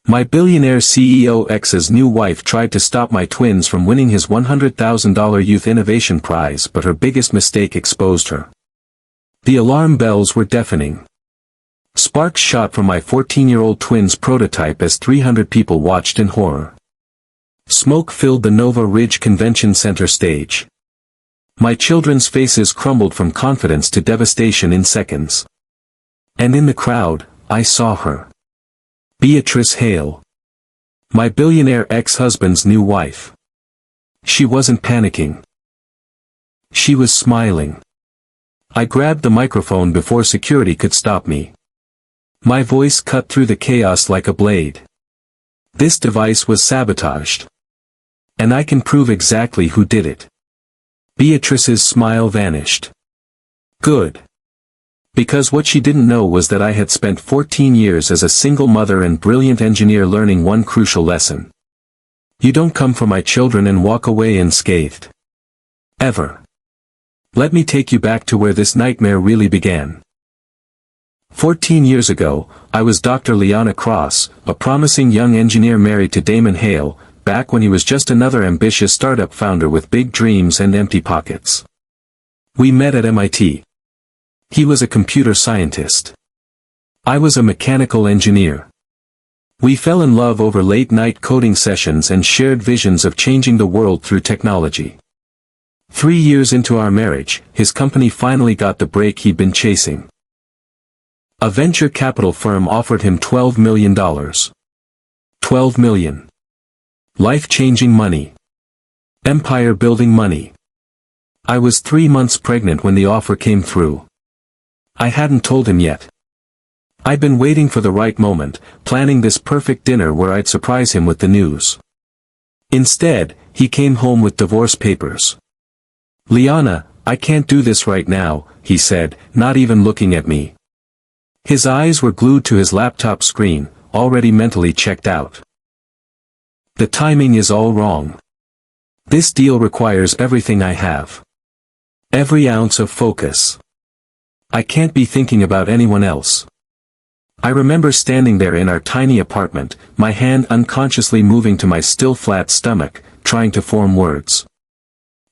My billionaire CEO ex's new wife tried to stop my twins from winning his $100,000 Youth Innovation Prize, but her biggest mistake exposed her. The alarm bells were deafening. Sparks shot from my 14-year-old twins' prototype as 300 people watched in horror. Smoke filled the Nova Ridge Convention Center stage. My children's faces crumbled from confidence to devastation in seconds. And in the crowd, I saw her. Beatrice Hale. My billionaire ex-husband's new wife. She wasn't panicking. She was smiling. I grabbed the microphone before security could stop me. My voice cut through the chaos like a blade. This device was sabotaged. And I can prove exactly who did it. Beatrice's smile vanished. Good. Because what she didn't know was that I had spent 14 years as a single mother and brilliant engineer learning one crucial lesson. You don't come for my children and walk away unscathed. Ever. Let me take you back to where this nightmare really began. 14 years ago, I was Dr. Liana Cross, a promising young engineer married to Damon Hale, back when he was just another ambitious startup founder with big dreams and empty pockets. We met at MIT. He was a computer scientist. I was a mechanical engineer. We fell in love over late-night coding sessions and shared visions of changing the world through technology. 3 years into our marriage, his company finally got the break he'd been chasing. A venture capital firm offered him $12 million. $12 million. Life-changing money. Empire-building money. I was 3 months pregnant when the offer came through. I hadn't told him yet. I'd been waiting for the right moment, planning this perfect dinner where I'd surprise him with the news. Instead, he came home with divorce papers. "Liana, I can't do this right now," he said, not even looking at me. His eyes were glued to his laptop screen, already mentally checked out. "The timing is all wrong. This deal requires everything I have. Every ounce of focus. I can't be thinking about anyone else." I remember standing there in our tiny apartment, my hand unconsciously moving to my still flat stomach, trying to form words.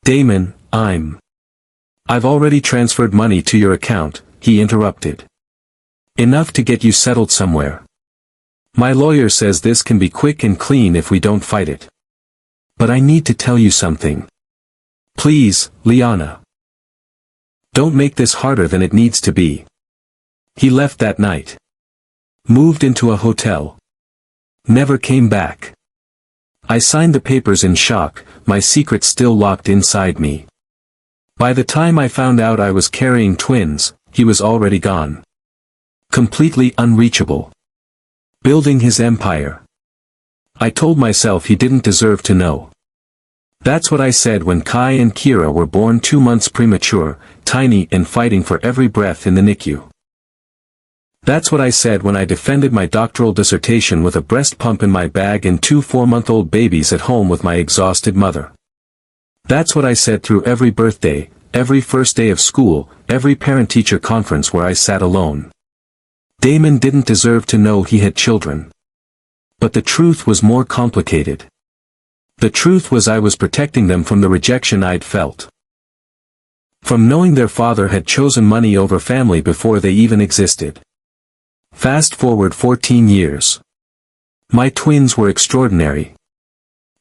"Damon, I've already transferred money to your account," he interrupted. "Enough to get you settled somewhere. My lawyer says this can be quick and clean if we don't fight it. But I need to tell you something. Please, Liana. Don't make this harder than it needs to be." He left that night. Moved into a hotel. Never came back. I signed the papers in shock, my secret still locked inside me. By the time I found out I was carrying twins, he was already gone. Completely unreachable. Building his empire. I told myself he didn't deserve to know. That's what I said when Kai and Kira were born 2 months premature, tiny and fighting for every breath in the NICU. That's what I said when I defended my doctoral dissertation with a breast pump in my bag and 2 4-month-old babies at home with my exhausted mother. That's what I said through every birthday, every first day of school, every parent-teacher conference where I sat alone. Damon didn't deserve to know he had children. But the truth was more complicated. The truth was I was protecting them from the rejection I'd felt. From knowing their father had chosen money over family before they even existed. Fast forward 14 years. My twins were extraordinary.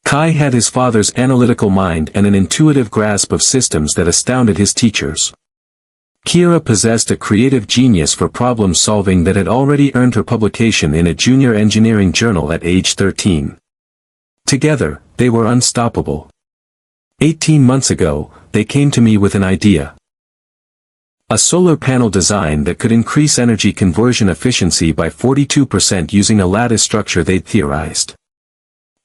Kai had his father's analytical mind and an intuitive grasp of systems that astounded his teachers. Kira possessed a creative genius for problem solving that had already earned her publication in a junior engineering journal at age 13. Together, they were unstoppable. 18 months ago, they came to me with an idea. A solar panel design that could increase energy conversion efficiency by 42% using a lattice structure they'd theorized.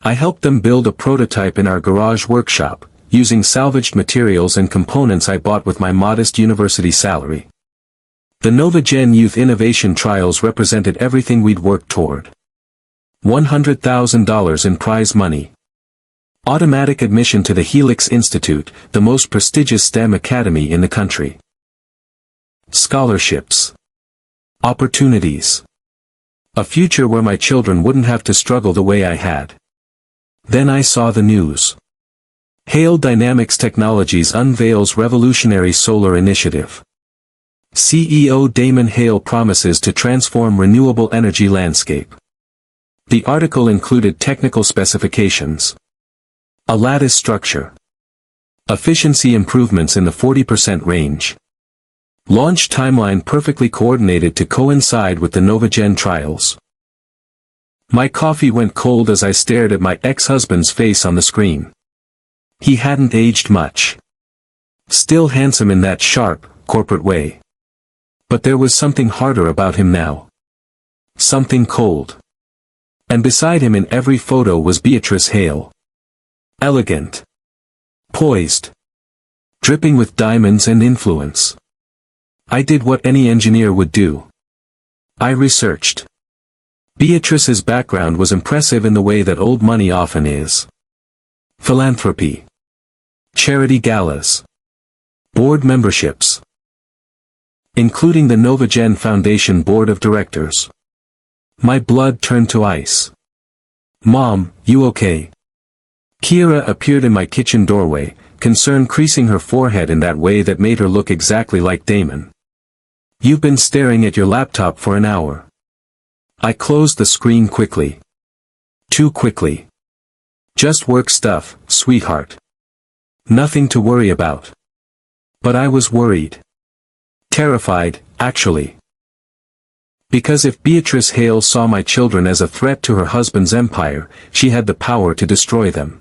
I helped them build a prototype in our garage workshop, using salvaged materials and components I bought with my modest university salary. The NovaGen Youth Innovation Trials represented everything we'd worked toward. $100,000 in prize money. Automatic admission to the Helix Institute, the most prestigious STEM academy in the country. Scholarships. Opportunities. A future where my children wouldn't have to struggle the way I had. Then I saw the news. Hale Dynamics Technologies unveils revolutionary solar initiative. CEO Damon Hale promises to transform renewable energy landscape. The article included technical specifications. A lattice structure. Efficiency improvements in the 40% range. Launch timeline perfectly coordinated to coincide with the NovaGen trials. My coffee went cold as I stared at my ex-husband's face on the screen. He hadn't aged much. Still handsome in that sharp, corporate way. But there was something harder about him now. Something cold. And beside him in every photo was Beatrice Hale. Elegant. Poised. Dripping with diamonds and influence. I did what any engineer would do. I researched. Beatrice's background was impressive in the way that old money often is. Philanthropy. Charity galas. Board memberships. Including the NovaGen Foundation Board of Directors. My blood turned to ice. "Mom, you okay?" Kira appeared in my kitchen doorway, concern creasing her forehead in that way that made her look exactly like Damon. "You've been staring at your laptop for an hour." I closed the screen quickly. Too quickly. "Just work stuff, sweetheart. Nothing to worry about." But I was worried. Terrified, actually. Because if Beatrice Hale saw my children as a threat to her husband's empire, she had the power to destroy them.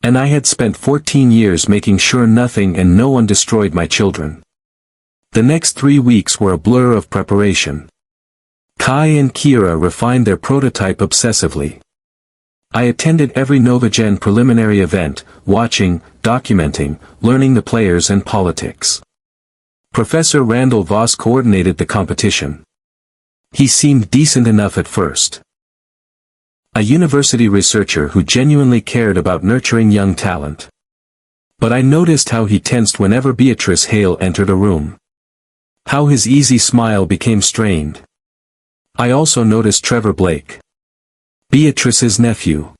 And I had spent 14 years making sure nothing and no one destroyed my children. The next 3 weeks were a blur of preparation. Kai and Kira refined their prototype obsessively. I attended every NovaGen preliminary event, watching, documenting, learning the players and politics. Professor Randall Voss coordinated the competition. He seemed decent enough at first. A university researcher who genuinely cared about nurturing young talent. But I noticed how he tensed whenever Beatrice Hale entered a room. How his easy smile became strained. I also noticed Trevor Blake. Beatrice's nephew.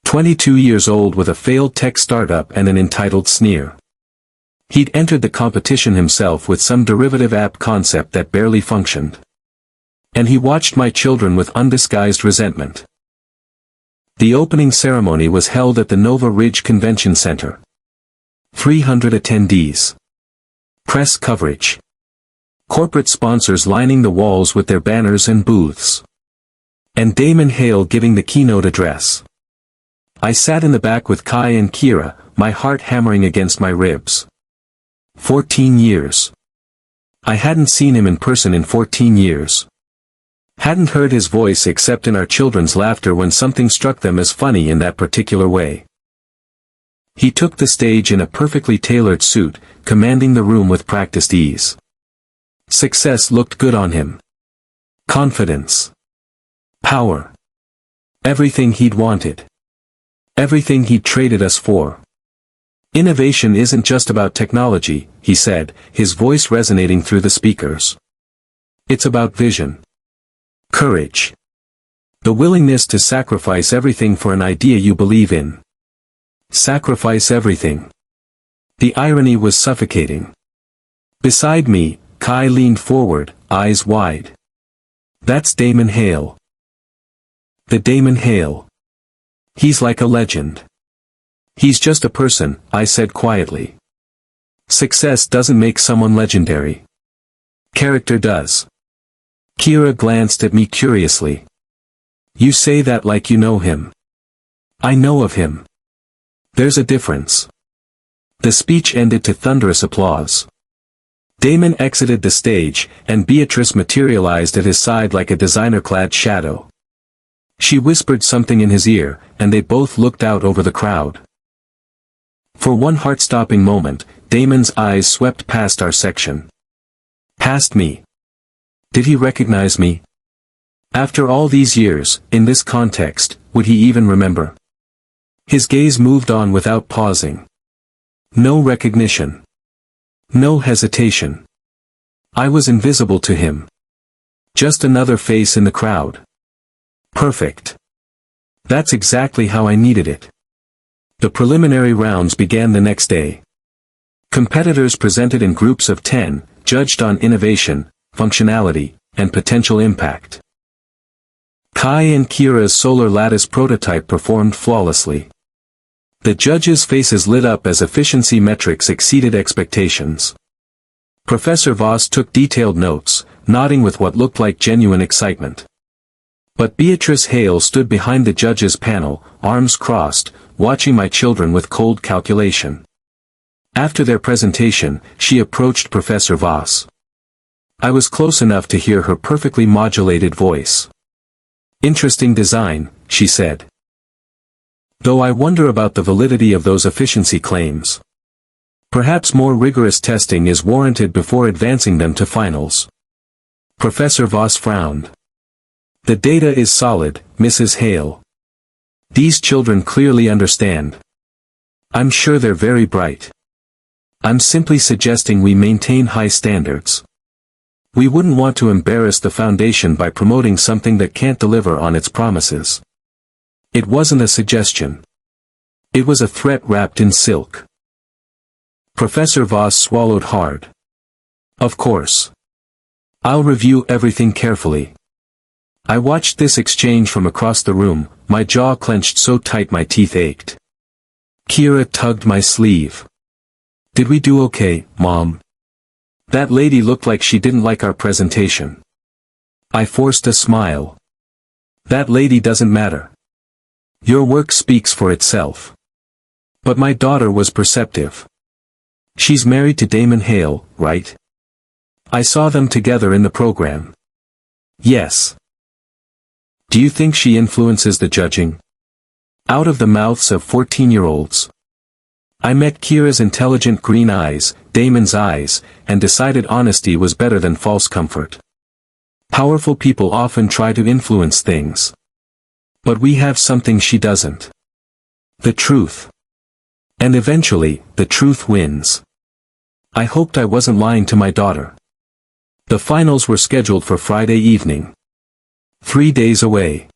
22 years old with a failed tech startup and an entitled sneer. He'd entered the competition himself with some derivative app concept that barely functioned. And he watched my children with undisguised resentment. The opening ceremony was held at the Nova Ridge Convention Center. 300 attendees. Press coverage. Corporate sponsors lining the walls with their banners and booths. And Damon Hale giving the keynote address. I sat in the back with Kai and Kira, my heart hammering against my ribs. 14 years. I hadn't seen him in person in 14 years. Hadn't heard his voice except in our children's laughter when something struck them as funny in that particular way. He took the stage in a perfectly tailored suit, commanding the room with practiced ease. Success looked good on him. Confidence. Power. Everything he'd wanted. Everything he'd traded us for. "Innovation isn't just about technology," he said, his voice resonating through the speakers. "It's about vision. Courage. The willingness to sacrifice everything for an idea you believe in. Sacrifice everything." The irony was suffocating. Beside me, Kai leaned forward, eyes wide. "That's Damon Hale." The Damon Hale. "He's like a legend." "He's just a person," I said quietly. "Success doesn't make someone legendary. Character does." Kira glanced at me curiously. "You say that like you know him." "I know of him. There's a difference." The speech ended to thunderous applause. Damon exited the stage, and Beatrice materialized at his side like a designer-clad shadow. She whispered something in his ear, and they both looked out over the crowd. For one heart-stopping moment, Damon's eyes swept past our section. Past me. Did he recognize me? After all these years, in this context, would he even remember? His gaze moved on without pausing. No recognition. No hesitation. I was invisible to him. Just another face in the crowd. Perfect. That's exactly how I needed it. The preliminary rounds began the next day. Competitors presented in groups of 10, judged on innovation, functionality, and potential impact. Kai and Kira's solar lattice prototype performed flawlessly. The judges' faces lit up as efficiency metrics exceeded expectations. Professor Voss took detailed notes, nodding with what looked like genuine excitement. But Beatrice Hale stood behind the judges' panel, arms crossed, watching my children with cold calculation. After their presentation, she approached Professor Voss. I was close enough to hear her perfectly modulated voice. "Interesting design," she said. "Though I wonder about the validity of those efficiency claims. Perhaps more rigorous testing is warranted before advancing them to finals." Professor Voss frowned. "The data is solid, Mrs. Hale. These children clearly understand. I'm sure they're very bright. I'm simply suggesting we maintain high standards. We wouldn't want to embarrass the foundation by promoting something that can't deliver on its promises." It wasn't a suggestion. It was a threat wrapped in silk. Professor Voss swallowed hard. "Of course. I'll review everything carefully." I watched this exchange from across the room, my jaw clenched so tight my teeth ached. Kira tugged my sleeve. "Did we do okay, Mom? That lady looked like she didn't like our presentation." I forced a smile. "That lady doesn't matter. Your work speaks for itself." But my daughter was perceptive. "She's married to Damon Hale, right? I saw them together in the program." "Yes." "Do you think she influences the judging?" Out of the mouths of 14-year-olds. I met Kira's intelligent green eyes, Damon's eyes, and decided honesty was better than false comfort. Powerful people often try to influence things. But we have something she doesn't. The truth. And eventually, the truth wins. I hoped I wasn't lying to my daughter. The finals were scheduled for Friday evening. 3 days away.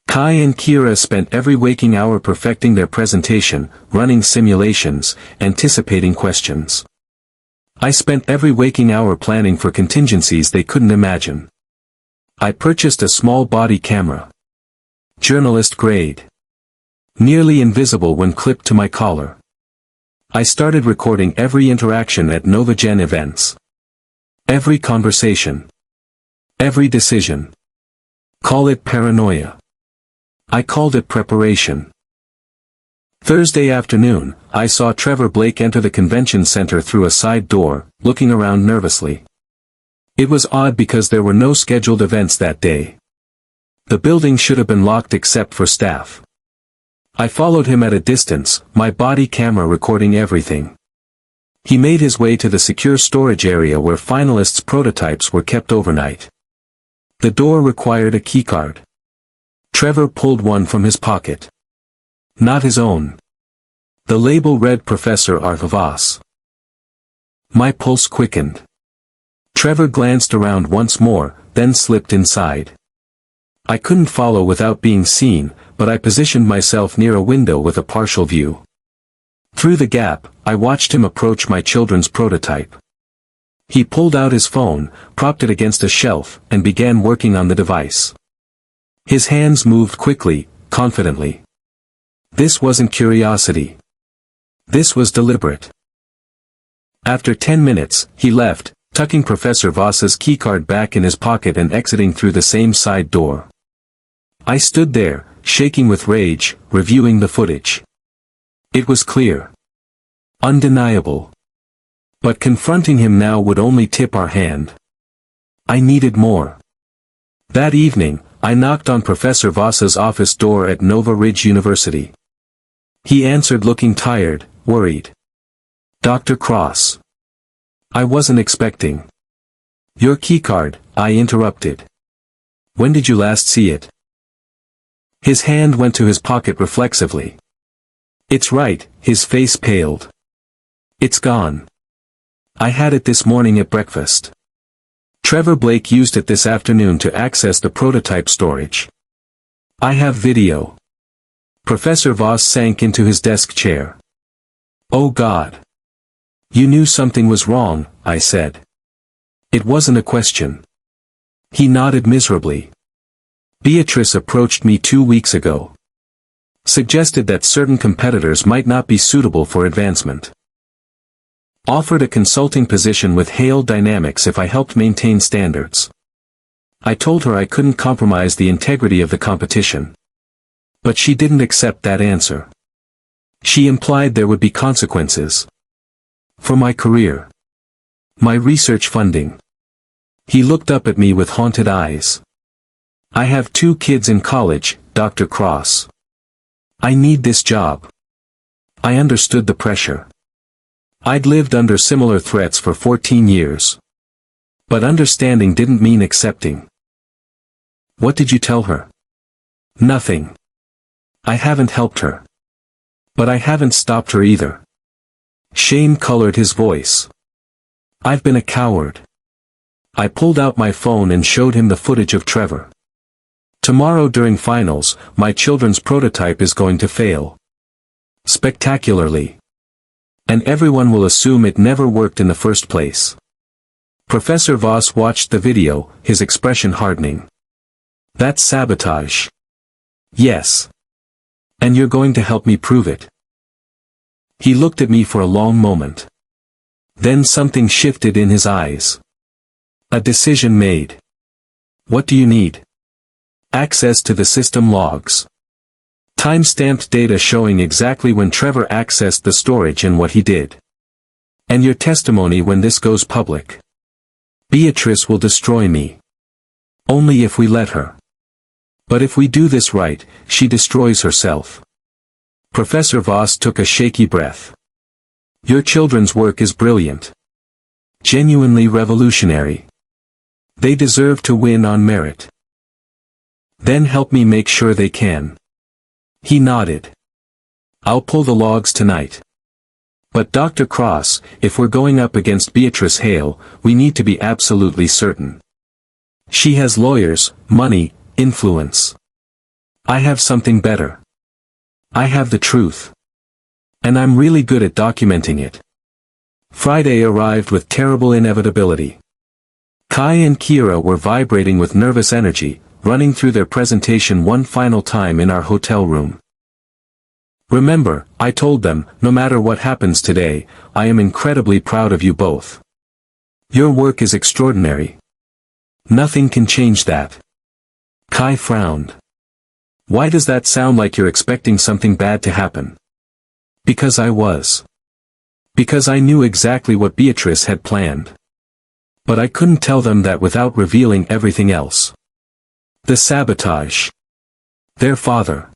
Kai and Kira spent every waking hour perfecting their presentation, running simulations, anticipating questions. I spent every waking hour planning for contingencies they couldn't imagine. I purchased a small body camera. Journalist grade. Nearly invisible when clipped to my collar. I started recording every interaction at NovaGen events. Every conversation. Every decision. Call it paranoia. I called it preparation. Thursday afternoon, I saw Trevor Blake enter the convention center through a side door, looking around nervously. It was odd because there were no scheduled events that day. The building should have been locked except for staff. I followed him at a distance, my body camera recording everything. He made his way to the secure storage area where finalists' prototypes were kept overnight. The door required a keycard. Trevor pulled one from his pocket. Not his own. The label read Professor Voss. My pulse quickened. Trevor glanced around once more, then slipped inside. I couldn't follow without being seen, but I positioned myself near a window with a partial view. Through the gap, I watched him approach my children's prototype. He pulled out his phone, propped it against a shelf, and began working on the device. His hands moved quickly, confidently. This wasn't curiosity. This was deliberate. After 10 minutes, he left, tucking Professor Voss's keycard back in his pocket and exiting through the same side door. I stood there, shaking with rage, reviewing the footage. It was clear. Undeniable. But confronting him now would only tip our hand. I needed more. That evening, I knocked on Professor Voss's office door at Nova Ridge University. He answered looking tired, worried. Dr. Cross. I wasn't expecting. Your keycard, I interrupted. When did you last see it? His hand went to his pocket reflexively. It's right, his face paled. It's gone. I had it this morning at breakfast. Trevor Blake used it this afternoon to access the prototype storage. I have video. Professor Voss sank into his desk chair. Oh God. You knew something was wrong, I said. It wasn't a question. He nodded miserably. Beatrice approached me 2 weeks ago. Suggested that certain competitors might not be suitable for advancement. Offered a consulting position with Hale Dynamics if I helped maintain standards. I told her I couldn't compromise the integrity of the competition. But she didn't accept that answer. She implied there would be consequences. For my career. My research funding. He looked up at me with haunted eyes. I have 2 kids in college, Dr. Cross. I need this job. I understood the pressure. I'd lived under similar threats for 14 years. But understanding didn't mean accepting. What did you tell her? Nothing. I haven't helped her. But I haven't stopped her either. Shame colored his voice. I've been a coward. I pulled out my phone and showed him the footage of Trevor. Tomorrow during finals, my children's prototype is going to fail. Spectacularly. And everyone will assume it never worked in the first place. Professor Voss watched the video, his expression hardening. That's sabotage. Yes. And you're going to help me prove it. He looked at me for a long moment. Then something shifted in his eyes. A decision made. What do you need? Access to the system logs. Time-stamped data showing exactly when Trevor accessed the storage and what he did. And your testimony when this goes public. Beatrice will destroy me. Only if we let her. But if we do this right, she destroys herself. Professor Voss took a shaky breath. Your children's work is brilliant. Genuinely revolutionary. They deserve to win on merit. Then help me make sure they can. He nodded. I'll pull the logs tonight. But Dr. Cross, if we're going up against Beatrice Hale, we need to be absolutely certain. She has lawyers, money, influence. I have something better. I have the truth. And I'm really good at documenting it. Friday arrived with terrible inevitability. Kai and Kira were vibrating with nervous energy, running through their presentation one final time in our hotel room. Remember, I told them, no matter what happens today, I am incredibly proud of you both. Your work is extraordinary. Nothing can change that. Kai frowned. Why does that sound like you're expecting something bad to happen? Because I was. Because I knew exactly what Beatrice had planned. But I couldn't tell them that without revealing everything else. The sabotage. Their father.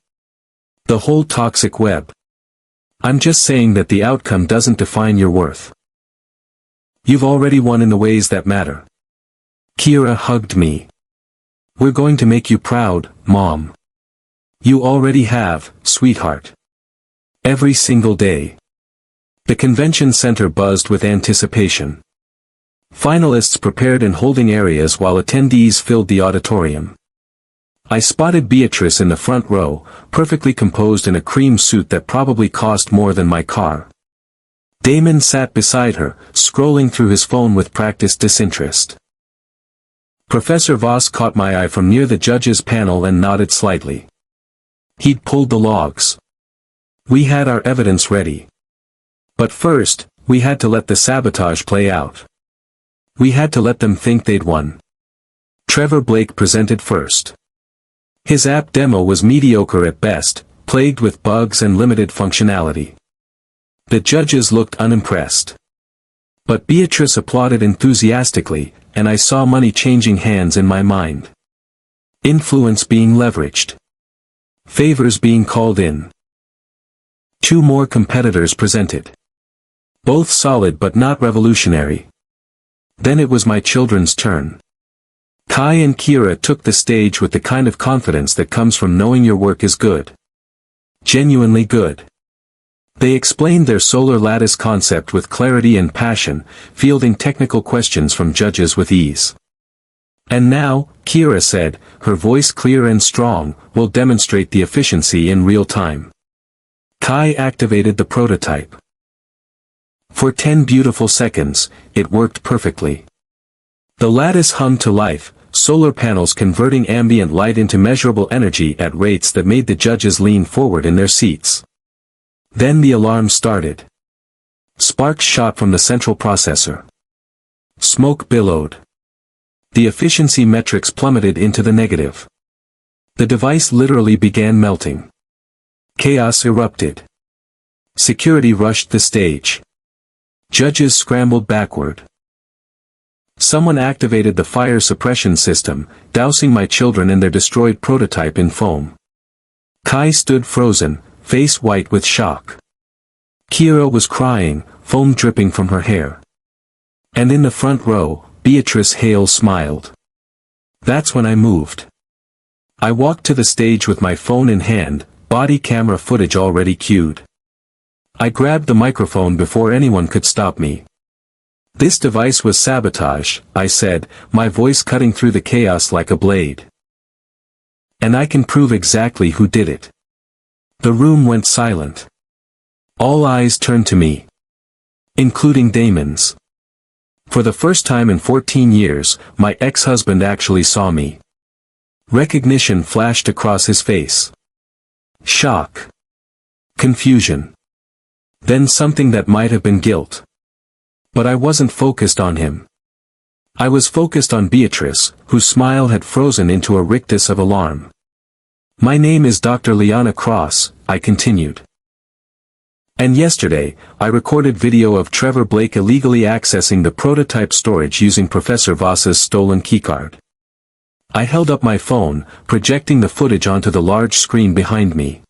The whole toxic web. I'm just saying that the outcome doesn't define your worth. You've already won in the ways that matter. Kira hugged me. We're going to make you proud, Mom. You already have, sweetheart. Every single day. The convention center buzzed with anticipation. Finalists prepared in holding areas while attendees filled the auditorium. I spotted Beatrice in the front row, perfectly composed in a cream suit that probably cost more than my car. Damon sat beside her, scrolling through his phone with practiced disinterest. Professor Voss caught my eye from near the judges' panel and nodded slightly. He'd pulled the logs. We had our evidence ready. But first, we had to let the sabotage play out. We had to let them think they'd won. Trevor Blake presented first. His app demo was mediocre at best, plagued with bugs and limited functionality. The judges looked unimpressed. But Beatrice applauded enthusiastically, and I saw money changing hands in my mind. Influence being leveraged. Favors being called in. 2 more competitors presented. Both solid but not revolutionary. Then it was my children's turn. Kai and Kira took the stage with the kind of confidence that comes from knowing your work is good. Genuinely good. They explained their solar lattice concept with clarity and passion, fielding technical questions from judges with ease. And now, Kira said, her voice clear and strong, will demonstrate the efficiency in real time. Kai activated the prototype. For 10 beautiful seconds, it worked perfectly. The lattice hummed to life, solar panels converting ambient light into measurable energy at rates that made the judges lean forward in their seats. Then the alarm started. Sparks shot from the central processor. Smoke billowed. The efficiency metrics plummeted into the negative. The device literally began melting. Chaos erupted. Security rushed the stage. Judges scrambled backward. Someone activated the fire suppression system, dousing my children and their destroyed prototype in foam. Kai stood frozen, face white with shock. Kira was crying, foam dripping from her hair. And in the front row, Beatrice Hale smiled. That's when I moved. I walked to the stage with my phone in hand, body camera footage already cued. I grabbed the microphone before anyone could stop me. This device was sabotage, I said, my voice cutting through the chaos like a blade. And I can prove exactly who did it. The room went silent. All eyes turned to me. Including Damon's. For the first time in 14 years, my ex-husband actually saw me. Recognition flashed across his face. Shock. Confusion. Then something that might have been guilt. But I wasn't focused on him. I was focused on Beatrice, whose smile had frozen into a rictus of alarm. My name is Dr. Liana Cross, I continued. And yesterday, I recorded video of Trevor Blake illegally accessing the prototype storage using Professor Voss's stolen keycard. I held up my phone, projecting the footage onto the large screen behind me.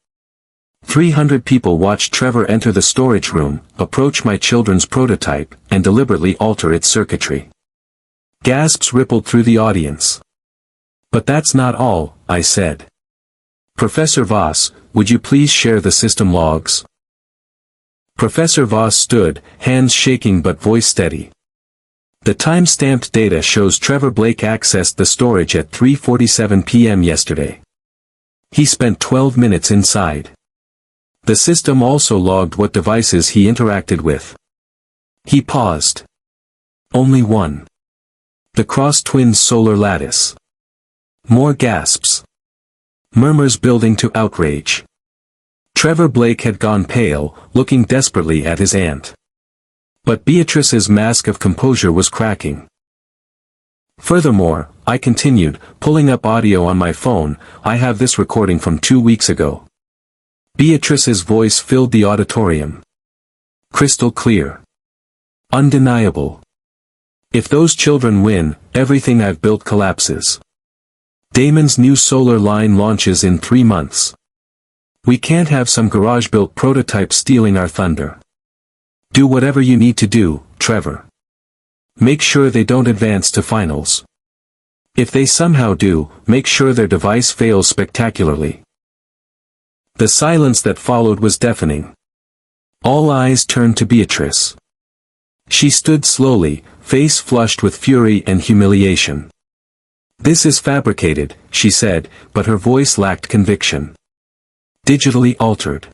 300 people watched Trevor enter the storage room, approach my children's prototype, and deliberately alter its circuitry. Gasps rippled through the audience. But that's not all, I said. Professor Voss, would you please share the system logs? Professor Voss stood, hands shaking but voice steady. The time-stamped data shows Trevor Blake accessed the storage at 3:47 p.m. yesterday. He spent 12 minutes inside. The system also logged what devices he interacted with. He paused. Only one. The Cross Twins solar lattice. More gasps. Murmurs building to outrage. Trevor Blake had gone pale, looking desperately at his aunt. But Beatrice's mask of composure was cracking. Furthermore, I continued, pulling up audio on my phone, I have this recording from 2 weeks ago. Beatrice's voice filled the auditorium. Crystal clear. Undeniable. If those children win, everything I've built collapses. Damon's new solar line launches in 3 months. We can't have some garage-built prototype stealing our thunder. Do whatever you need to do, Trevor. Make sure they don't advance to finals. If they somehow do, make sure their device fails spectacularly. The silence that followed was deafening. All eyes turned to Beatrice. She stood slowly, face flushed with fury and humiliation. This is fabricated, she said, but her voice lacked conviction. Digitally altered.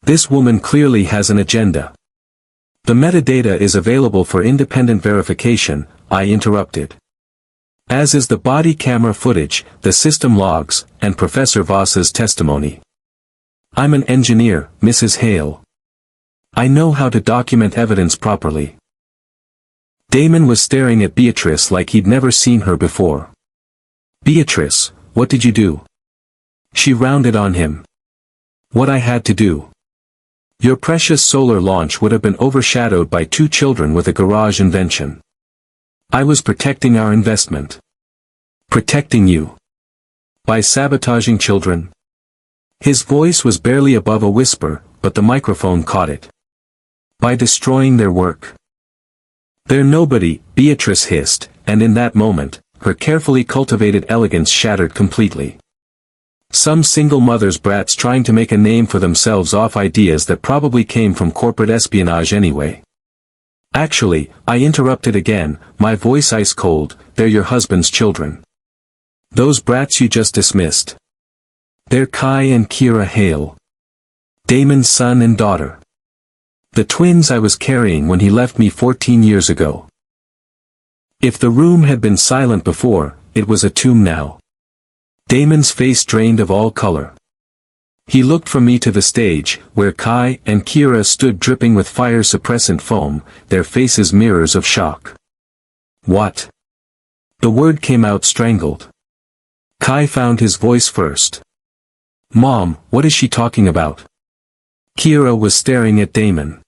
This woman clearly has an agenda. The metadata is available for independent verification, I interrupted. As is the body camera footage, the system logs, and Professor Voss's testimony. I'm an engineer, Mrs. Hale. I know how to document evidence properly. Damon was staring at Beatrice like he'd never seen her before. Beatrice, what did you do? She rounded on him. What I had to do. Your precious solar launch would have been overshadowed by 2 children with a garage invention. I was protecting our investment. Protecting you. By sabotaging children. His voice was barely above a whisper, but the microphone caught it. By destroying their work. They're nobody, Beatrice hissed, and in that moment, her carefully cultivated elegance shattered completely. Some single mother's brats trying to make a name for themselves off ideas that probably came from corporate espionage anyway. Actually, I interrupted again, my voice ice cold, they're your husband's children. Those brats you just dismissed. They're Kai and Kira Hale. Damon's son and daughter. The twins I was carrying when he left me 14 years ago. If the room had been silent before, it was a tomb now. Damon's face drained of all color. He looked from me to the stage, where Kai and Kira stood dripping with fire-suppressant foam, their faces mirrors of shock. What? The word came out strangled. Kai found his voice first. Mom, what is she talking about? Kira was staring at Damon.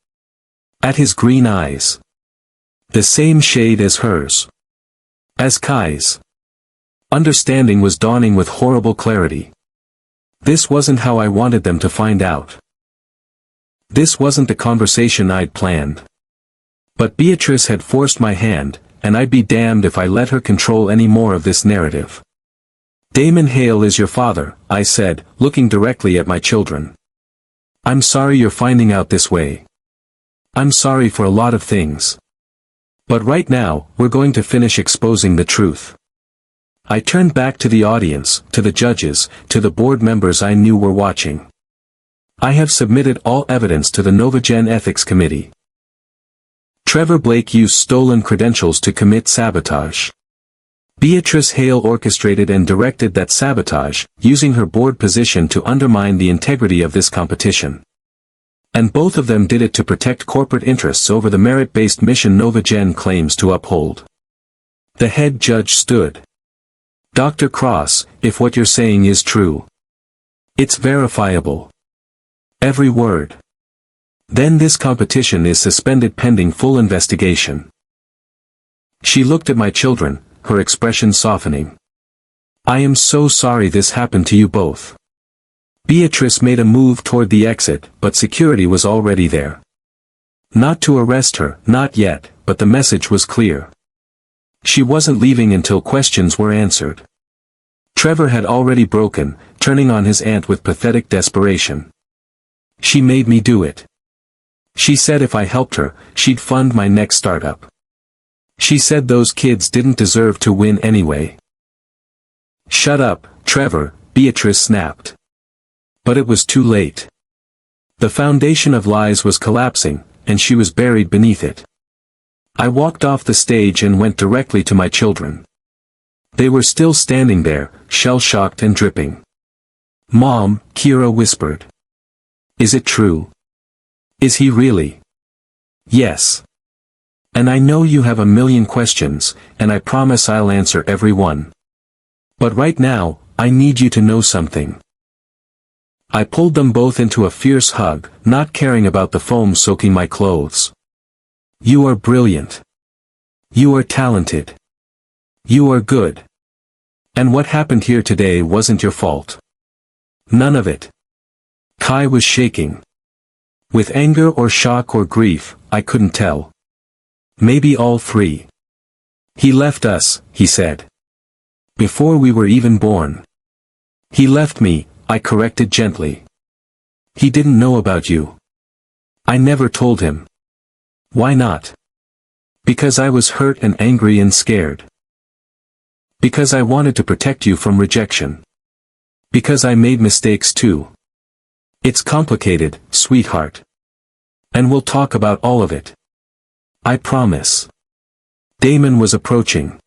At his green eyes. The same shade as hers. As Kai's. Understanding was dawning with horrible clarity. This wasn't how I wanted them to find out. This wasn't the conversation I'd planned. But Beatrice had forced my hand, and I'd be damned if I let her control any more of this narrative. Damon Hale is your father, I said, looking directly at my children. I'm sorry you're finding out this way. I'm sorry for a lot of things. But right now, we're going to finish exposing the truth. I turned back to the audience, to the judges, to the board members I knew were watching. I have submitted all evidence to the NovaGen Ethics Committee. Trevor Blake used stolen credentials to commit sabotage. Beatrice Hale orchestrated and directed that sabotage, using her board position to undermine the integrity of this competition. And both of them did it to protect corporate interests over the merit-based mission NovaGen claims to uphold. The head judge stood. Dr. Cross, if what you're saying is true. It's verifiable. Every word. Then this competition is suspended pending full investigation. She looked at my children, her expression softening. I am so sorry this happened to you both. Beatrice made a move toward the exit, but security was already there. Not to arrest her, not yet, but the message was clear. She wasn't leaving until questions were answered. Trevor had already broken, turning on his aunt with pathetic desperation. She made me do it. She said if I helped her, she'd fund my next startup. She said those kids didn't deserve to win anyway. Shut up, Trevor, Beatrice snapped. But it was too late. The foundation of lies was collapsing, and she was buried beneath it. I walked off the stage and went directly to my children. They were still standing there, shell-shocked and dripping. Mom, Kira whispered. Is it true? Is he really? Yes. And I know you have a million questions, and I promise I'll answer every one. But right now, I need you to know something. I pulled them both into a fierce hug, not caring about the foam soaking my clothes. You are brilliant. You are talented. You are good. And what happened here today wasn't your fault. None of it. Kai was shaking. With anger or shock or grief, I couldn't tell. Maybe all three. He left us, he said. Before we were even born. He left me, I corrected gently. He didn't know about you. I never told him. Why not? Because I was hurt and angry and scared. Because I wanted to protect you from rejection. Because I made mistakes too. It's complicated, sweetheart. And we'll talk about all of it. I promise. Damon was approaching.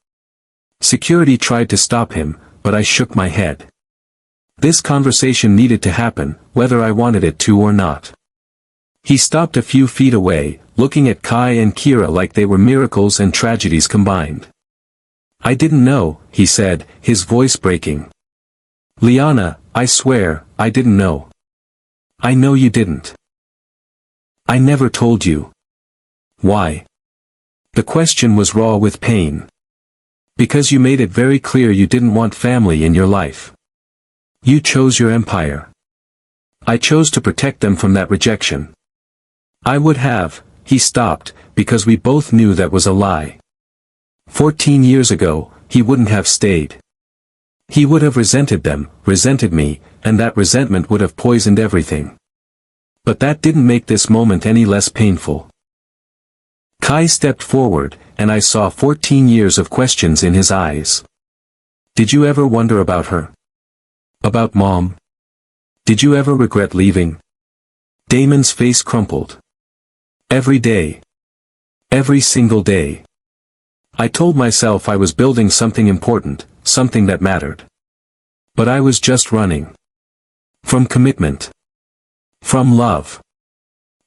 Security tried to stop him, but I shook my head. This conversation needed to happen, whether I wanted it to or not. He stopped a few feet away, looking at Kai and Kira like they were miracles and tragedies combined. I didn't know, he said, his voice breaking. Liana, I swear, I didn't know. I know you didn't. I never told you. Why? The question was raw with pain. Because you made it very clear you didn't want family in your life. You chose your empire. I chose to protect them from that rejection. I would have, he stopped, because we both knew that was a lie. 14 years ago, he wouldn't have stayed. He would have resented them, resented me, and that resentment would have poisoned everything. But that didn't make this moment any less painful. Kai stepped forward, and I saw 14 years of questions in his eyes. Did you ever wonder about her? About Mom? Did you ever regret leaving? Damon's face crumpled. Every day. Every single day. I told myself I was building something important, something that mattered. But I was just running. From commitment. From love.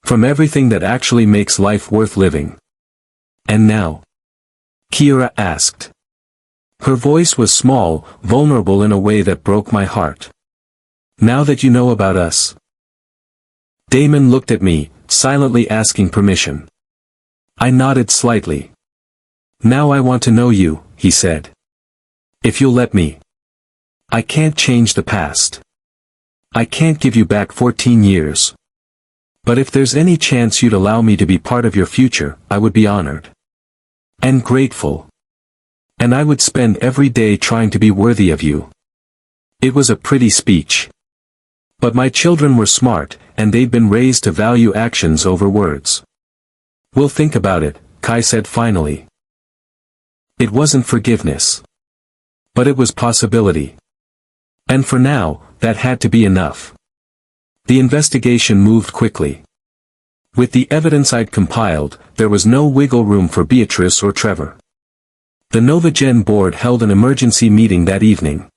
From everything that actually makes life worth living. And now? Kira asked. Her voice was small, vulnerable in a way that broke my heart. Now that you know about us. Damon looked at me, silently asking permission. I nodded slightly. Now I want to know you, he said. If you'll let me. I can't change the past. I can't give you back 14 years. But if there's any chance you'd allow me to be part of your future, I would be honored. And grateful. And I would spend every day trying to be worthy of you. It was a pretty speech. But my children were smart, and they'd been raised to value actions over words. We'll think about it, Kai said finally. It wasn't forgiveness. But it was possibility. And for now, that had to be enough. The investigation moved quickly. With the evidence I'd compiled, there was no wiggle room for Beatrice or Trevor. The NovaGen board held an emergency meeting that evening.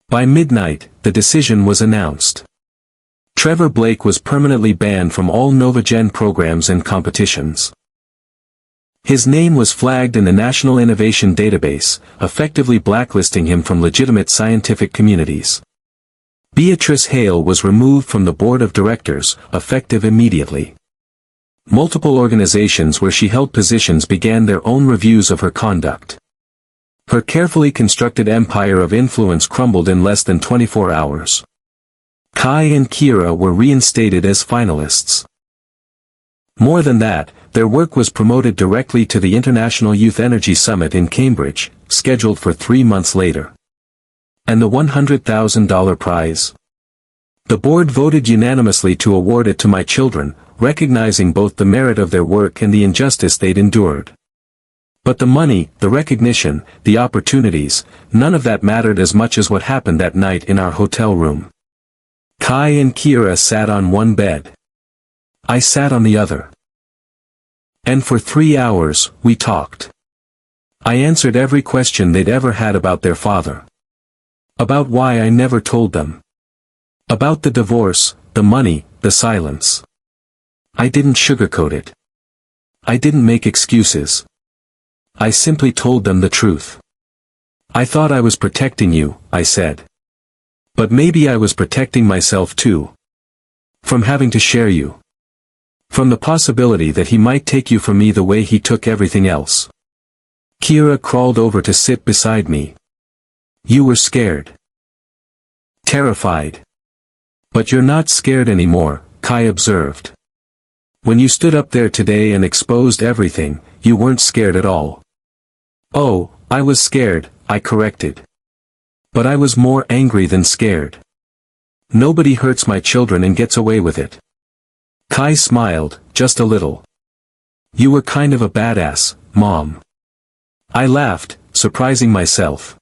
By midnight, the decision was announced. Trevor Blake was permanently banned from all NovaGen programs and competitions. His name was flagged in the National Innovation Database, effectively blacklisting him from legitimate scientific communities. Beatrice Hale was removed from the board of directors, effective immediately. Multiple organizations where she held positions began their own reviews of her conduct. Her carefully constructed empire of influence crumbled in less than 24 hours. Kai and Kira were reinstated as finalists. More than that, their work was promoted directly to the International Youth Energy Summit in Cambridge, scheduled for 3 months later. And the $100,000 prize? The board voted unanimously to award it to my children, recognizing both the merit of their work and the injustice they'd endured. But the money, the recognition, the opportunities, none of that mattered as much as what happened that night in our hotel room. Kai and Kira sat on one bed. I sat on the other. And for 3 hours, we talked. I answered every question they'd ever had about their father. About why I never told them. About the divorce, the money, the silence. I didn't sugarcoat it. I didn't make excuses. I simply told them the truth. I thought I was protecting you, I said. But maybe I was protecting myself too. From having to share you. From the possibility that he might take you from me the way he took everything else. Kira crawled over to sit beside me. You were scared. Terrified. But you're not scared anymore, Kai observed. When you stood up there today and exposed everything, you weren't scared at all. Oh, I was scared, I corrected. But I was more angry than scared. Nobody hurts my children and gets away with it. Kai smiled, just a little. You were kind of a badass, Mom. I laughed, surprising myself.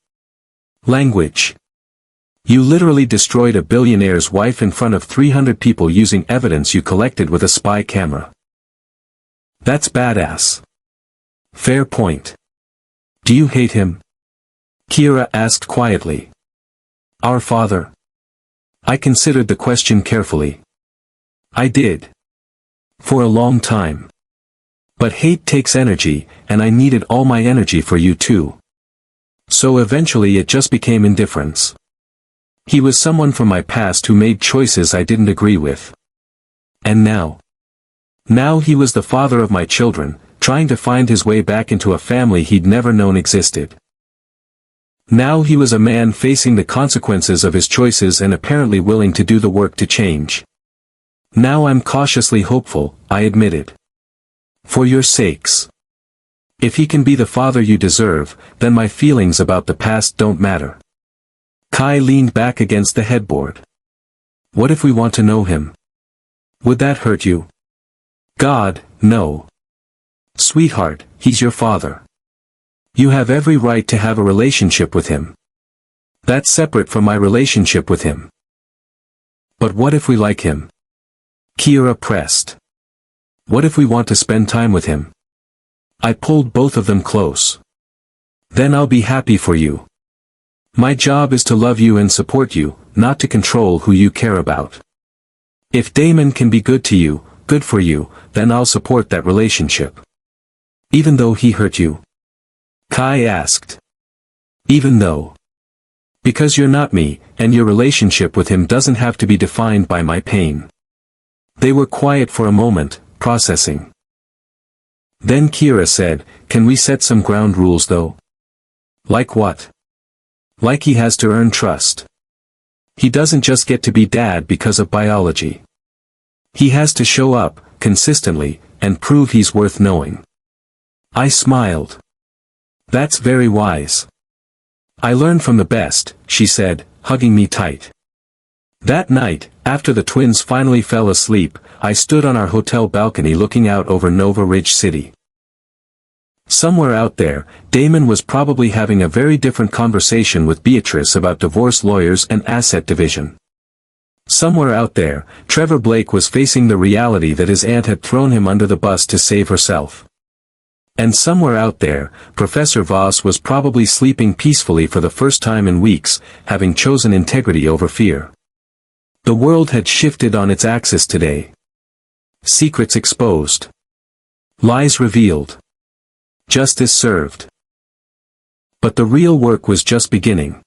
Language. You literally destroyed a billionaire's wife in front of 300 people using evidence you collected with a spy camera. That's badass. Fair point. Do you hate him? Kira asked quietly. Our father. I considered the question carefully. I did. For a long time. But hate takes energy, and I needed all my energy for you too. So eventually it just became indifference. He was someone from my past who made choices I didn't agree with. And now? Now he was the father of my children, trying to find his way back into a family he'd never known existed. Now he was a man facing the consequences of his choices and apparently willing to do the work to change. Now I'm cautiously hopeful, I admitted. For your sakes. If he can be the father you deserve, then my feelings about the past don't matter. Kai leaned back against the headboard. What if we want to know him? Would that hurt you? God, no. Sweetheart, he's your father. You have every right to have a relationship with him. That's separate from my relationship with him. But what if we like him? Kira pressed. What if we want to spend time with him? I pulled both of them close. Then I'll be happy for you. My job is to love you and support you, not to control who you care about. If Damon can be good to you, good for you, then I'll support that relationship. Even though he hurt you? Kai asked. Even though. Because you're not me, and your relationship with him doesn't have to be defined by my pain. They were quiet for a moment, processing. Then Kira said, can we set some ground rules though? Like what? Like he has to earn trust. He doesn't just get to be dad because of biology. He has to show up, consistently, and prove he's worth knowing. I smiled. That's very wise. I learned from the best, she said, hugging me tight. That night, after the twins finally fell asleep, I stood on our hotel balcony looking out over Nova Ridge City. Somewhere out there, Damon was probably having a very different conversation with Beatrice about divorce lawyers and asset division. Somewhere out there, Trevor Blake was facing the reality that his aunt had thrown him under the bus to save herself. And somewhere out there, Professor Voss was probably sleeping peacefully for the first time in weeks, having chosen integrity over fear. The world had shifted on its axis today. Secrets exposed. Lies revealed. Justice served. But the real work was just beginning.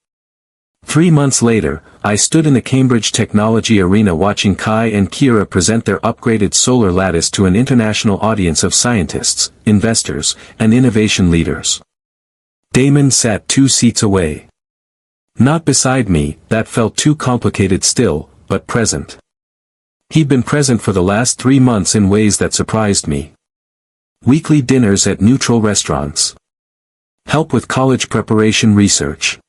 3 months later, I stood in the Cambridge Technology Arena watching Kai and Kira present their upgraded solar lattice to an international audience of scientists, investors, and innovation leaders. Damon sat 2 seats away. Not beside me, that felt too complicated still, but present. He'd been present for the last 3 months in ways that surprised me. Weekly dinners at neutral restaurants. Help with college preparation research.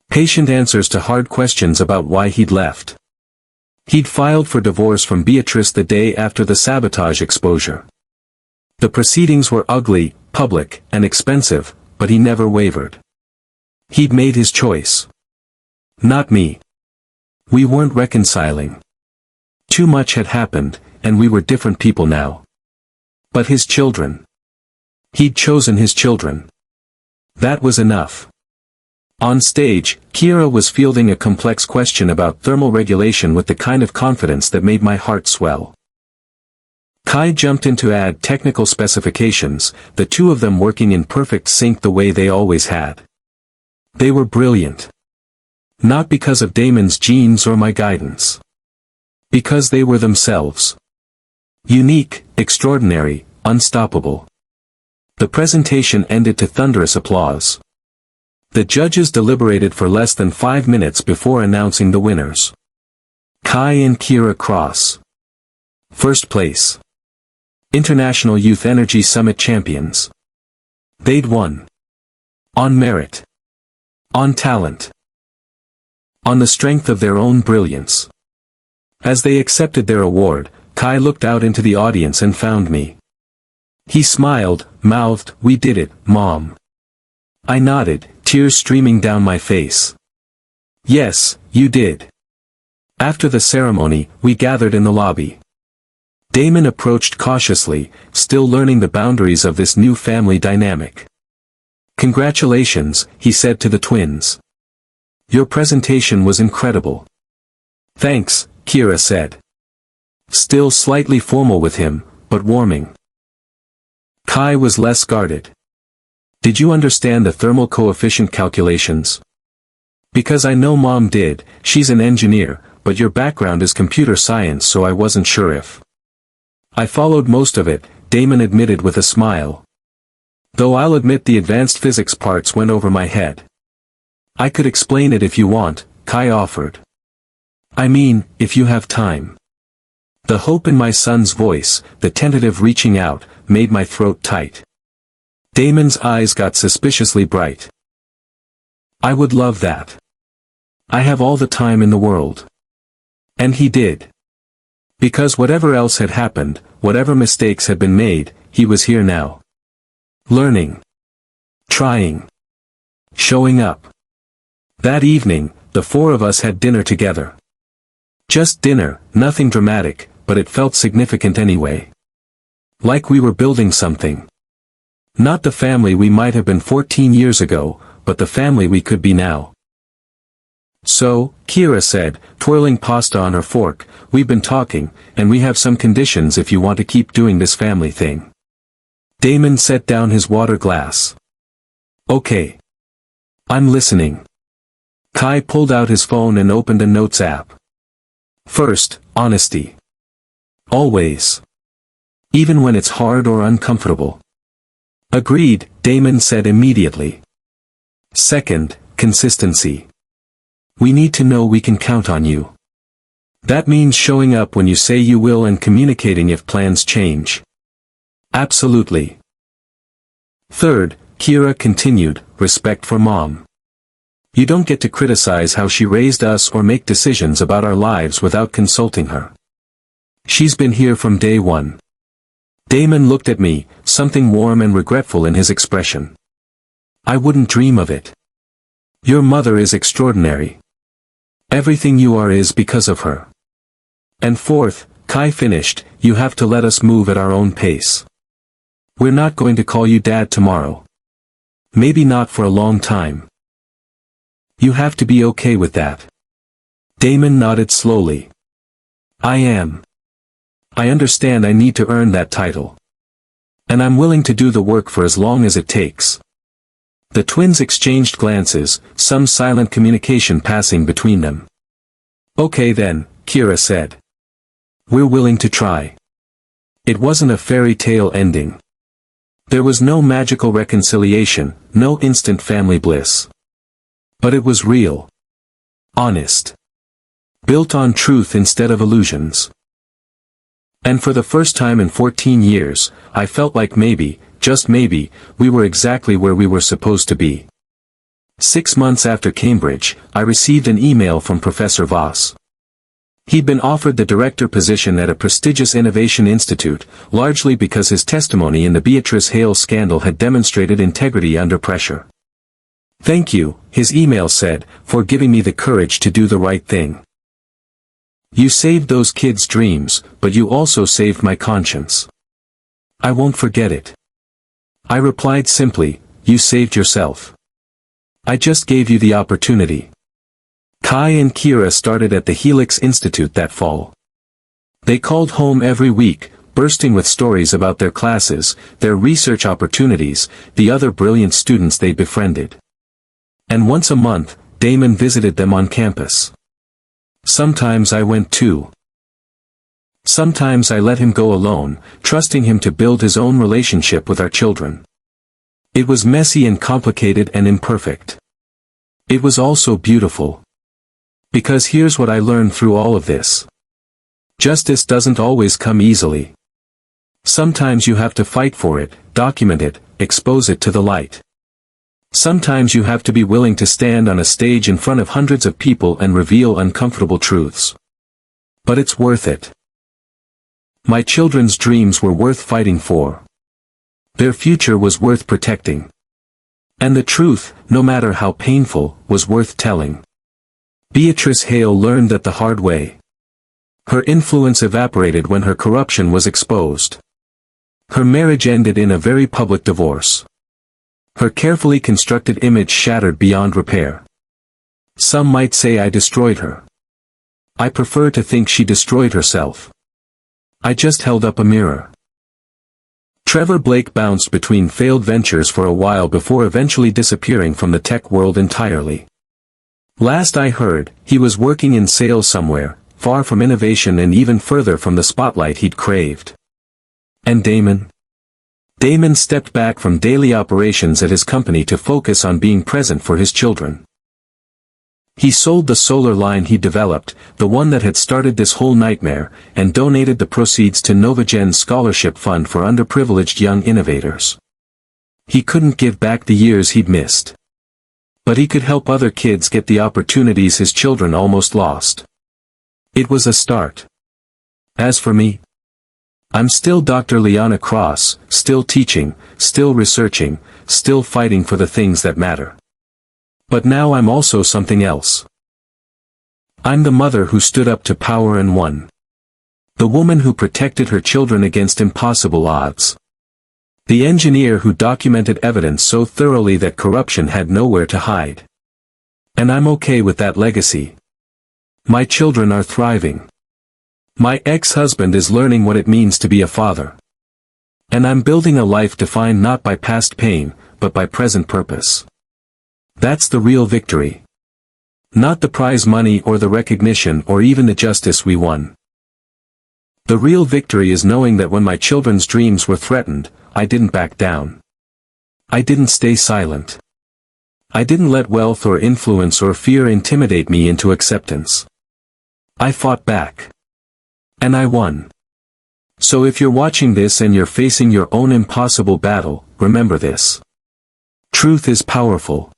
Patient answers to hard questions about why he'd left. He'd filed for divorce from Beatrice the day after the sabotage exposure. The proceedings were ugly, public, and expensive, but he never wavered. He'd made his choice. Not me. We weren't reconciling. Too much had happened, and we were different people now. But his children. He'd chosen his children. That was enough. On stage, Kira was fielding a complex question about thermal regulation with the kind of confidence that made my heart swell. Kai jumped in to add technical specifications, the two of them working in perfect sync the way they always had. They were brilliant. Not because of Damon's genes or my guidance. Because they were themselves. Unique, extraordinary, unstoppable. The presentation ended to thunderous applause. The judges deliberated for less than 5 minutes before announcing the winners. Kai and Kira Cross. First place. International Youth Energy Summit champions. They'd won. On merit. On talent. On the strength of their own brilliance. As they accepted their award, Kai looked out into the audience and found me. He smiled, mouthed, "We did it, Mom." I nodded, tears streaming down my face. Yes, you did. After the ceremony, we gathered in the lobby. Damon approached cautiously, still learning the boundaries of this new family dynamic. "Congratulations," he said to the twins. "Your presentation was incredible." "Thanks," Kira said. Still slightly formal with him, but warming. Kai was less guarded. "Did you understand the thermal coefficient calculations?" "Because I know Mom did, she's an engineer, but your background is computer science, so I wasn't sure if." "I followed most of it," Damon admitted with a smile. "Though I'll admit the advanced physics parts went over my head." "I could explain it if you want," Kai offered. "I mean, if you have time." The hope in my son's voice, the tentative reaching out, made my throat tight. Damon's eyes got suspiciously bright. "I would love that. I have all the time in the world." And he did. Because whatever else had happened, whatever mistakes had been made, he was here now. Learning. Trying. Showing up. That evening, the four of us had dinner together. Just dinner, nothing dramatic, but it felt significant anyway. Like we were building something. Not the family we might have been 14 years ago, but the family we could be now. So, Kira said, twirling pasta on her fork, we've been talking, and we have some conditions if you want to keep doing this family thing. Damon set down his water glass. Okay. I'm listening. Kai pulled out his phone and opened a notes app. First, honesty. Always. Even when it's hard or uncomfortable. Agreed, Damon said immediately. Second, consistency. We need to know we can count on you. That means showing up when you say you will and communicating if plans change. Absolutely. Third, Kira continued, respect for Mom. You don't get to criticize how she raised us or make decisions about our lives without consulting her. She's been here from day one. Damon looked at me, something warm and regretful in his expression. I wouldn't dream of it. Your mother is extraordinary. Everything you are is because of her. And fourth, Kai finished, you have to let us move at our own pace. We're not going to call you Dad tomorrow. Maybe not for a long time. You have to be okay with that. Damon nodded slowly. I am. I understand I need to earn that title. And I'm willing to do the work for as long as it takes. The twins exchanged glances, some silent communication passing between them. Okay then, Kira said. We're willing to try. It wasn't a fairy tale ending. There was no magical reconciliation, no instant family bliss. But it was real. Honest. Built on truth instead of illusions. And for the first time in 14 years, I felt like maybe, just maybe, we were exactly where we were supposed to be. 6 months after Cambridge, I received an email from Professor Voss. He'd been offered the director position at a prestigious innovation institute, largely because his testimony in the Beatrice Hale scandal had demonstrated integrity under pressure. Thank you, his email said, for giving me the courage to do the right thing. You saved those kids' dreams, but you also saved my conscience. I won't forget it. I replied simply, you saved yourself. I just gave you the opportunity. Kai and Kira started at the Helix Institute that fall. They called home every week, bursting with stories about their classes, their research opportunities, the other brilliant students they befriended. And once a month, Damon visited them on campus. Sometimes I went too. Sometimes I let him go alone, trusting him to build his own relationship with our children. It was messy and complicated and imperfect. It was also beautiful. Because here's what I learned through all of this. Justice doesn't always come easily. Sometimes you have to fight for it, document it, expose it to the light. Sometimes you have to be willing to stand on a stage in front of hundreds of people and reveal uncomfortable truths. But it's worth it. My children's dreams were worth fighting for. Their future was worth protecting. And the truth, no matter how painful, was worth telling. Beatrice Hale learned that the hard way. Her influence evaporated when her corruption was exposed. Her marriage ended in a very public divorce. Her carefully constructed image shattered beyond repair. Some might say I destroyed her. I prefer to think she destroyed herself. I just held up a mirror. Trevor Blake bounced between failed ventures for a while before eventually disappearing from the tech world entirely. Last I heard, he was working in sales somewhere, far from innovation and even further from the spotlight he'd craved. And Damon? Damon stepped back from daily operations at his company to focus on being present for his children. He sold the solar line he developed, the one that had started this whole nightmare, and donated the proceeds to NovaGen's scholarship fund for underprivileged young innovators. He couldn't give back the years he'd missed. But he could help other kids get the opportunities his children almost lost. It was a start. As for me, I'm still Dr. Liana Cross, still teaching, still researching, still fighting for the things that matter. But now I'm also something else. I'm the mother who stood up to power and won. The woman who protected her children against impossible odds. The engineer who documented evidence so thoroughly that corruption had nowhere to hide. And I'm okay with that legacy. My children are thriving. My ex-husband is learning what it means to be a father. And I'm building a life defined not by past pain, but by present purpose. That's the real victory. Not the prize money or the recognition or even the justice we won. The real victory is knowing that when my children's dreams were threatened, I didn't back down. I didn't stay silent. I didn't let wealth or influence or fear intimidate me into acceptance. I fought back. And I won. So if you're watching this and you're facing your own impossible battle, remember this. Truth is powerful.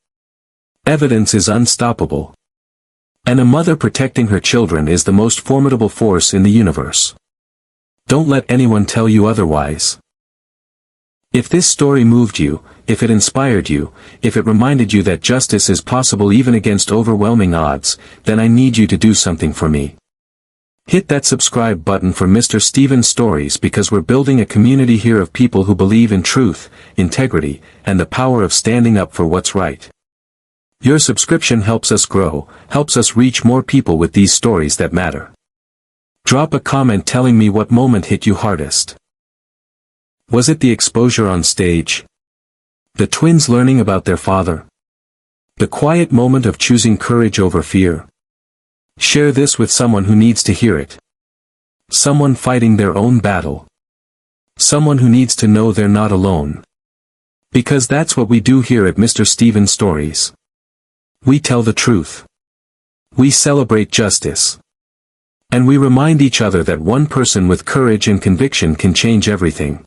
Evidence is unstoppable. And a mother protecting her children is the most formidable force in the universe. Don't let anyone tell you otherwise. If this story moved you, if it inspired you, if it reminded you that justice is possible even against overwhelming odds, then I need you to do something for me. Hit that subscribe button for Mr. Steven's Stories, because we're building a community here of people who believe in truth, integrity, and the power of standing up for what's right. Your subscription helps us grow, helps us reach more people with these stories that matter. Drop a comment telling me what moment hit you hardest. Was it the exposure on stage? The twins learning about their father? The quiet moment of choosing courage over fear? Share this with someone who needs to hear it. Someone fighting their own battle. Someone who needs to know they're not alone. Because that's what we do here at Mr. Steven's Stories. We tell the truth. We celebrate justice. And we remind each other that one person with courage and conviction can change everything.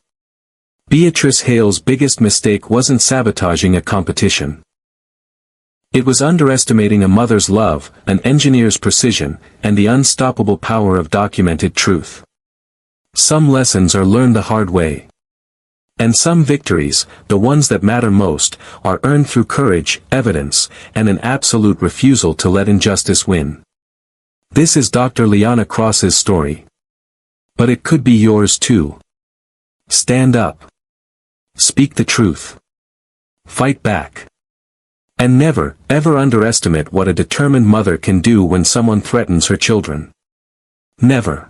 Beatrice Hale's biggest mistake wasn't sabotaging a competition. It was underestimating a mother's love, an engineer's precision, and the unstoppable power of documented truth. Some lessons are learned the hard way. And some victories, the ones that matter most, are earned through courage, evidence, and an absolute refusal to let injustice win. This is Dr. Liana Cross's story. But it could be yours too. Stand up. Speak the truth. Fight back. And never, ever underestimate what a determined mother can do when someone threatens her children. Never.